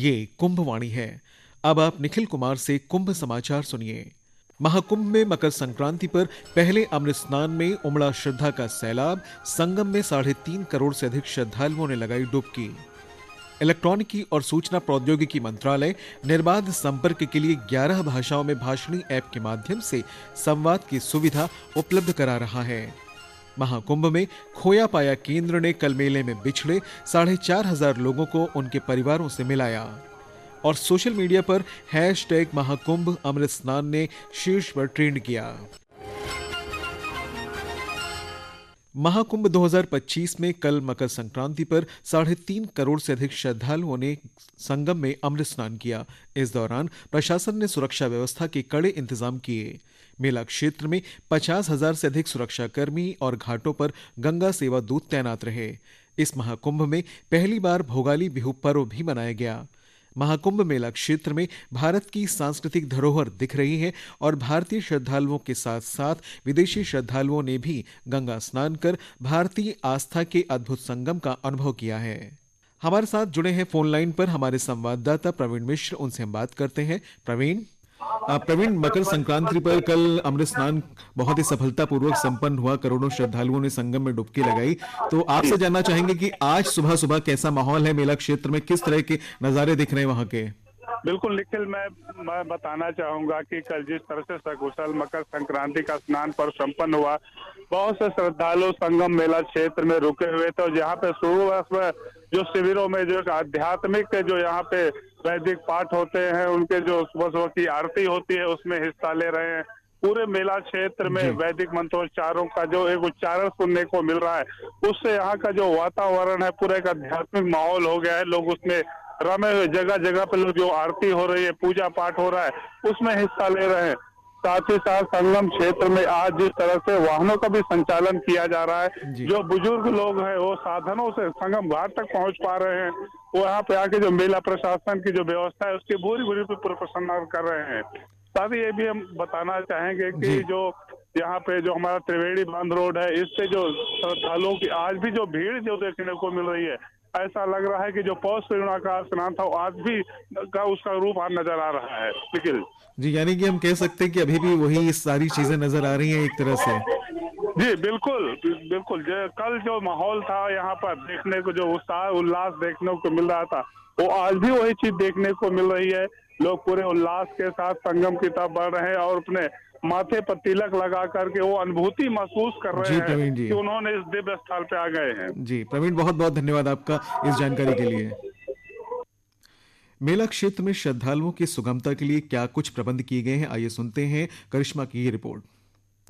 ये कुंभवाणी है। अब आप निखिल कुमार से कुंभ समाचार सुनिए। महाकुंभ में मकर संक्रांति पर पहले अमृत स्नान में उमड़ा श्रद्धा का सैलाब। संगम में 3.5 करोड़ से अधिक श्रद्धालुओं ने लगाई डुबकी। इलेक्ट्रॉनिकी और सूचना प्रौद्योगिकी मंत्रालय निर्बाध संपर्क के लिए 11 भाषाओं में भाषणी ऐप के माध्यम से संवाद की सुविधा उपलब्ध करा रहा है। महाकुंभ में खोया पाया केंद्र ने कल मेले में बिछड़े 4,500 लोगों को उनके परिवारों से मिलाया। और सोशल मीडिया पर #महाकुंभ अमृत स्नान ने शीर्ष पर ट्रेंड किया। महाकुंभ 2025 में कल मकर संक्रांति पर 3.5 करोड़ से अधिक श्रद्धालुओं ने संगम में अमृत स्नान किया। इस दौरान प्रशासन ने सुरक्षा व्यवस्था के कड़े इंतजाम किए। मेला क्षेत्र में 50,000 से अधिक सुरक्षाकर्मी और घाटों पर गंगा सेवा दूत तैनात रहे। इस महाकुंभ में पहली बार भोगाली बिहू पर्व भी मनाया गया। महाकुंभ मेला क्षेत्र में भारत की सांस्कृतिक धरोहर दिख रही है और भारतीय श्रद्धालुओं के साथ साथ विदेशी श्रद्धालुओं ने भी गंगा स्नान कर भारतीय आस्था के अद्भुत संगम का अनुभव किया है। हमारे साथ जुड़े हैं फोन लाइन पर हमारे संवाददाता प्रवीण मिश्र। उनसे हम बात करते हैं। प्रवीण, मकर संक्रांति पर कल अमृत स्नान बहुत ही सफलतापूर्वक संपन्न हुआ। करोड़ों श्रद्धालुओं ने संगम में डुबकी लगाई। तो आपसे जानना चाहेंगे कि आज सुबह सुबह कैसा माहौल है मेला क्षेत्र में, किस तरह के नजारे दिख रहे हैं वहां के? बिल्कुल निखिल, मैं बताना चाहूंगा कि कल जिस तरह से सकुशल मकर संक्रांति का स्नान पर्व संपन्न हुआ, बहुत से श्रद्धालु संगम मेला क्षेत्र में रुके हुए थे। और जहाँ पे सुबह में जो शिविरों में जो आध्यात्मिक जो यहाँ पे वैदिक पाठ होते हैं, उनके जो सुबह सुबह की आरती होती है, उसमें हिस्सा ले रहे हैं। पूरे मेला क्षेत्र में वैदिक मंत्रोच्चारों का जो एक उच्चारण सुनने को मिल रहा है, उससे यहाँ का जो वातावरण है पूरा एक आध्यात्मिक माहौल हो गया है। लोग उसमें रमे हुए, जगह जगह पे लोग जो आरती हो रही है, पूजा पाठ हो रहा है, उसमें हिस्सा ले रहे हैं। साथ ही साथ संगम क्षेत्र में आज जिस तरह से वाहनों का भी संचालन किया जा रहा है, जो बुजुर्ग लोग हैं वो साधनों से संगम घाट तक पहुंच पा रहे हैं। वो यहाँ पे आके जो मेला प्रशासन की जो व्यवस्था है उसकी पूरी प्रशंसा कर रहे हैं। साथ ही ये भी हम बताना चाहेंगे कि जो यहाँ पे जो हमारा त्रिवेणी बांध रोड है, इससे जो श्रद्धालुओं की आज भी जो भीड़ जो देखने को मिल रही है, ऐसा लग रहा है कि जो पौष पूर्णिमा का स्नान था आज भी का उसका रूप आज नजर आ रहा है। निखिल जी, यानी कि हम कह सकते हैं कि अभी भी वही सारी चीजें नजर आ रही हैं एक तरह से। जी बिल्कुल। कल जो माहौल था यहाँ पर देखने को, जो उत्साह उल्लास देखने को मिल रहा था, वो आज भी वही चीज देखने को मिल रही है। लोग पूरे उल्लास के साथ संगम की तरफ बढ़ रहे हैं और अपने माथे पर तिलक लगा करके वो अनुभूति महसूस कर रहे हैं कि उन्होंने इस दिव्य स्थल पे आ गए हैं। जी प्रवीण, बहुत बहुत धन्यवाद आपका इस जानकारी के लिए। मेला क्षेत्र में श्रद्धालुओं की सुगमता के लिए क्या कुछ प्रबंध किए गए हैं, आइए सुनते हैं करिश्मा की ये रिपोर्ट।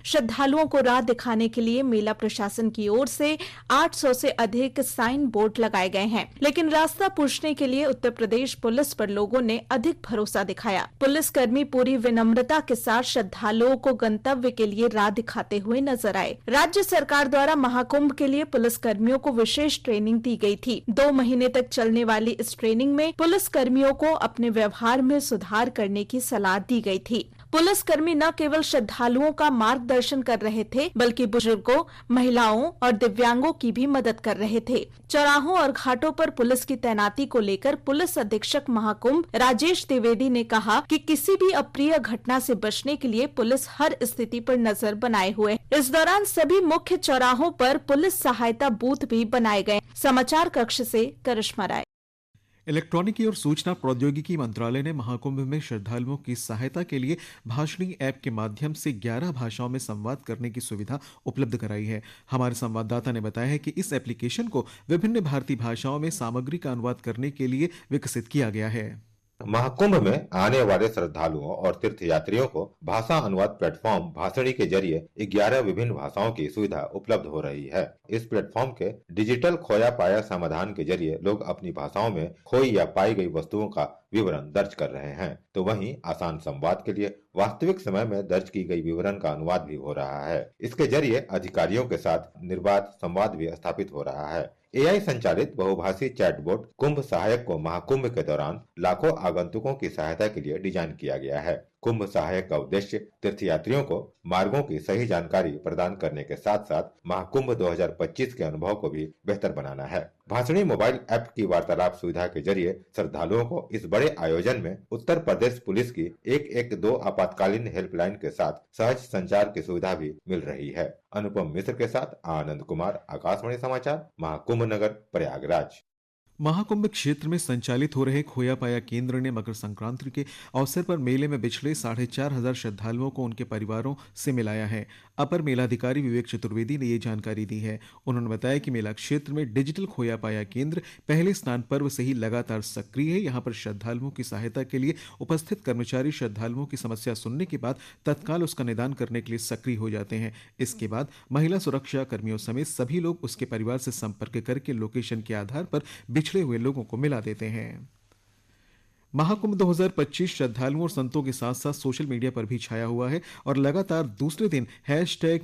श्रद्धालुओं को राह दिखाने के लिए मेला प्रशासन की ओर से 800 से अधिक साइन बोर्ड लगाए गए हैं, लेकिन रास्ता पूछने के लिए उत्तर प्रदेश पुलिस पर लोगों ने अधिक भरोसा दिखाया। पुलिसकर्मी पूरी विनम्रता के साथ श्रद्धालुओं को गंतव्य के लिए राह दिखाते हुए नजर आए। राज्य सरकार द्वारा महाकुंभ के लिए पुलिसकर्मियों को विशेष ट्रेनिंग दी गई थी। 2 महीने तक चलने वाली इस ट्रेनिंग में पुलिसकर्मियों को अपने व्यवहार में सुधार करने की सलाह दी गई थी। पुलिसकर्मी न केवल श्रद्धालुओं का मार्गदर्शन कर रहे थे, बल्कि बुजुर्गों, महिलाओं और दिव्यांगों की भी मदद कर रहे थे। चौराहों और घाटों पर पुलिस की तैनाती को लेकर पुलिस अधीक्षक महाकुंभ राजेश द्विवेदी ने कहा कि किसी भी अप्रिय घटना से बचने के लिए पुलिस हर स्थिति पर नजर बनाए हुए। इस दौरान सभी मुख्य चौराहों पर पुलिस सहायता बूथ भी बनाए गए। समाचार कक्ष से करिश्मा राय। इलेक्ट्रॉनिकी और सूचना प्रौद्योगिकी मंत्रालय ने महाकुंभ में श्रद्धालुओं की सहायता के लिए भाषणी ऐप के माध्यम से 11 भाषाओं में संवाद करने की सुविधा उपलब्ध कराई है। हमारे संवाददाता ने बताया है कि इस एप्लीकेशन को विभिन्न भारतीय भाषाओं में सामग्री का अनुवाद करने के लिए विकसित किया गया है। महाकुंभ में आने वाले श्रद्धालुओं और तीर्थयात्रियों को भाषा अनुवाद प्लेटफॉर्म भाषणी के जरिए 11 विभिन्न भाषाओं की सुविधा उपलब्ध हो रही है। इस प्लेटफॉर्म के डिजिटल खोया पाया समाधान के जरिए लोग अपनी भाषाओं में खोई या पाई गई वस्तुओं का विवरण दर्ज कर रहे हैं, तो वहीं आसान संवाद के लिए वास्तविक समय में दर्ज की गई विवरण का अनुवाद भी हो रहा है। इसके जरिए अधिकारियों के साथ निर्बाध संवाद भी स्थापित हो रहा है। एआई संचालित बहुभाषी चैटबॉट कुंभ सहायक को महाकुंभ के दौरान लाखों आगंतुकों की सहायता के लिए डिजाइन किया गया है। कुंभ सहायक का उद्देश्य तीर्थयात्रियों को मार्गों की सही जानकारी प्रदान करने के साथ साथ महाकुंभ 2025 के अनुभव को भी बेहतर बनाना है। भाषणी मोबाइल ऐप की वार्तालाप सुविधा के जरिए श्रद्धालुओं को इस बड़े आयोजन में उत्तर प्रदेश पुलिस की 112 आपातकालीन हेल्पलाइन के साथ सहज संचार की सुविधा भी मिल रही है। अनुपम मिश्र के साथ आनंद कुमार, आकाशवाणी समाचार, महाकुंभ नगर, प्रयागराज। महाकुंभ क्षेत्र में संचालित हो रहे खोया पाया केंद्र ने मकर संक्रांति के अवसर पर मेले में बिछड़े 4,500 श्रद्धालुओं को उनके परिवारों से मिलाया है। अपर मेलाधिकारी विवेक चतुर्वेदी ने ये जानकारी दी है। उन्होंने बताया कि मेला क्षेत्र में डिजिटल खोया पाया केंद्र पहले स्नान पर्व से ही लगातार सक्रिय है। यहाँ पर श्रद्धालुओं की सहायता के लिए उपस्थित कर्मचारी श्रद्धालुओं की समस्या सुनने के बाद तत्काल उसका निदान करने के लिए सक्रिय हो जाते हैं। इसके बाद महिला सुरक्षा कर्मियों समेत सभी लोग उसके परिवार से संपर्क करके लोकेशन के आधार पर बिछड़े हुए लोगों को मिला देते हैं। महाकुंभ 2025 श्रद्धालुओं और संतों के साथ साथ सोशल मीडिया पर भी छाया हुआ है और लगातार दूसरे दिन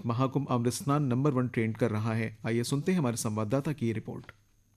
#महाकुंभ अमृत स्नान नंबर 1 ट्रेंड कर रहा है। आइए सुनते हैं हमारे संवाददाता की ये रिपोर्ट।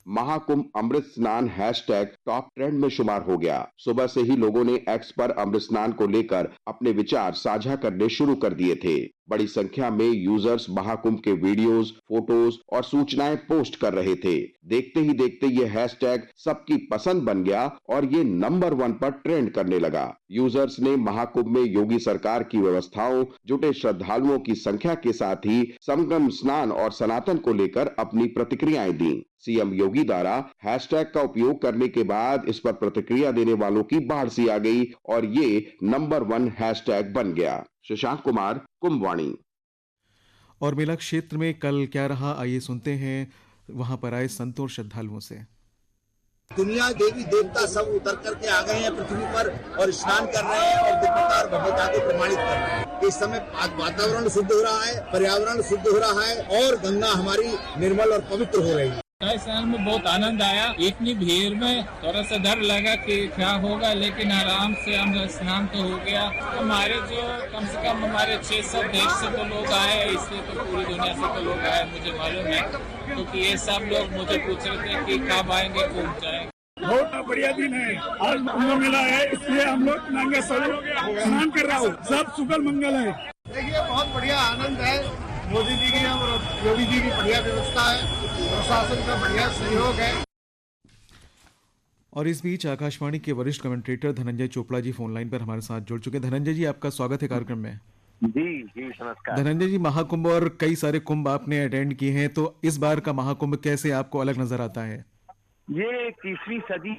महाकुंभ अमृत स्नान हैशटैग टॉप ट्रेंड में शुमार हो गया। सुबह से ही लोगों ने एक्स पर अमृत स्नान को लेकर अपने विचार साझा करने शुरू कर दिए थे। बड़ी संख्या में यूजर्स महाकुंभ के वीडियोस, फोटोज और सूचनाएं पोस्ट कर रहे थे। देखते ही देखते ये हैशटैग सबकी पसंद बन गया और ये नंबर 1 पर ट्रेंड करने लगा। यूजर्स ने महाकुंभ में योगी सरकार की व्यवस्थाओं, जुटे श्रद्धालुओं की संख्या के साथ ही संगम स्नान और सनातन को लेकर अपनी प्रतिक्रियाएं दी। सीएम योगी द्वारा हैशटैग का उपयोग करने के बाद इस पर प्रतिक्रिया देने वालों की बाढ़ सी आ गई और ये नंबर 1 हैशटैग बन गया। शशांक कुमार, कुंभवाणी। और मेला क्षेत्र में कल क्या रहा, आइए सुनते हैं वहां पर आए संतों और श्रद्धालुओं से। दुनिया देवी देवता सब उतर करके आ गए हैं पृथ्वी पर और स्नान कर रहे हैं और दिव्यता और भव्यता को प्रमाणित कर रहे हैं। इस समय वातावरण शुद्ध हो रहा है, पर्यावरण शुद्ध हो रहा है और गंगा हमारी निर्मल और पवित्र हो रही है। स्नान में बहुत आनंद आया। इतनी भीड़ में थोड़ा सा डर लगा कि क्या होगा, लेकिन आराम से हम स्नान तो हो गया। हमारे जो कम से कम हमारे 600 देश से तो लोग आए, इसलिए तो पूरी दुनिया से तो लोग आए, मुझे मालूम है, क्योंकि ये सब लोग मुझे पूछ रहे थे कि कब आएंगे, घूम जाएंगे। बहुत बढ़िया दिन है, आज कुंभ मेला है, इसलिए हम लोग नंगे सर स्नान कर रहा हूँ। सब सुगल मंगल है। देखिए बहुत बढ़िया आनंद है। मोदी जी की और योगी जी की बढ़िया व्यवस्था है, प्रशासन का बढ़िया सहयोग है। और इस बीच आकाशवाणी के वरिष्ठ commentator Dhananjay Chopra ji phone line पर हमारे साथ जुड़ चुके हैं। धनंजय जी, आपका स्वागत है कार्यक्रम में। जी नमस्कार। धनंजय जी, महाकुंभ और कई सारे कुंभ आपने अटेंड किए हैं, तो इस बार का महाकुंभ कैसे आपको अलग नजर आता है? ये 21वीं सदी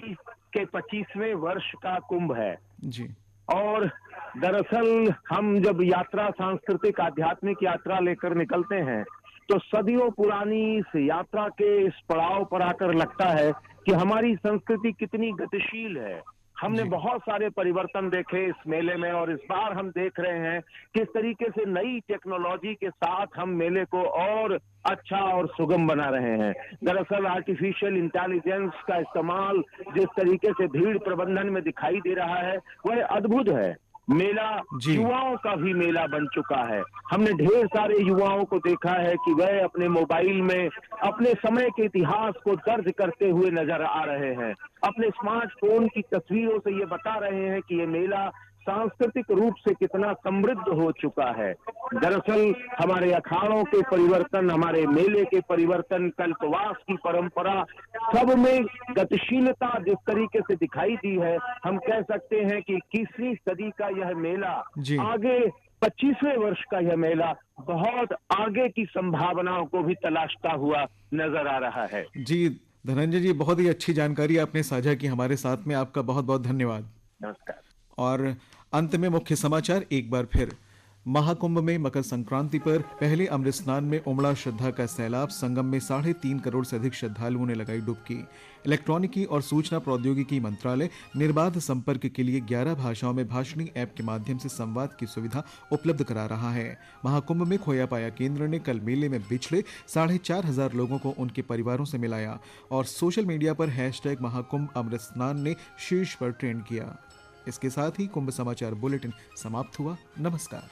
के 25वें वर्ष का कुंभ है जी। और दरअसल हम जब यात्रा, सांस्कृतिक आध्यात्मिक यात्रा लेकर निकलते हैं तो सदियों पुरानी इस यात्रा के इस पड़ाव पर आकर लगता है कि हमारी संस्कृति कितनी गतिशील है। हमने बहुत सारे परिवर्तन देखे इस मेले में और इस बार हम देख रहे हैं किस तरीके से नई टेक्नोलॉजी के साथ हम मेले को और अच्छा और सुगम बना रहे हैं। दरअसल आर्टिफिशियल इंटेलिजेंस का इस्तेमाल जिस तरीके से भीड़ प्रबंधन में दिखाई दे रहा है वह अद्भुत है। मेला युवाओं का भी मेला बन चुका है। हमने ढेर सारे युवाओं को देखा है कि वह अपने मोबाइल में अपने समय के इतिहास को दर्ज करते हुए नजर आ रहे हैं। अपने स्मार्टफोन की तस्वीरों से ये बता रहे हैं कि ये मेला सांस्कृतिक रूप से कितना समृद्ध हो चुका है। दरअसल हमारे अखाड़ों के परिवर्तन, हमारे मेले के परिवर्तन, कल्पवास की परंपरा, सब में गतिशीलता जिस तरीके से दिखाई दी है, हम कह सकते हैं कि 21वीं सदी का यह मेला आगे 25वें वर्ष का यह मेला बहुत आगे की संभावनाओं को भी तलाशता हुआ नजर आ रहा है। जी धनंजय जी, बहुत ही अच्छी जानकारी आपने साझा की हमारे साथ में, आपका बहुत बहुत धन्यवाद। नमस्कार। और अंत में मुख्य समाचार एक बार फिर। महाकुंभ में मकर संक्रांति पर पहले अमृत स्नान में उमड़ा श्रद्धा का सैलाब। संगम में 3.5 करोड़ से अधिक श्रद्धालुओं ने लगाई डुबकी। इलेक्ट्रॉनिकी और सूचना प्रौद्योगिकी मंत्रालय निर्बाध संपर्क के लिए 11 भाषाओं में भाषणी ऐप के माध्यम से संवाद की सुविधा उपलब्ध करा रहा है। महाकुंभ में खोया पाया केंद्र ने कल मेले में बिछड़े 4,500 लोगों को उनके परिवारों से मिलाया और सोशल मीडिया पर #महाकुंभ अमृत स्नान ने शीर्ष पर ट्रेंड किया। इसके साथ ही कुंभ समाचार बुलेटिन समाप्त हुआ। नमस्कार।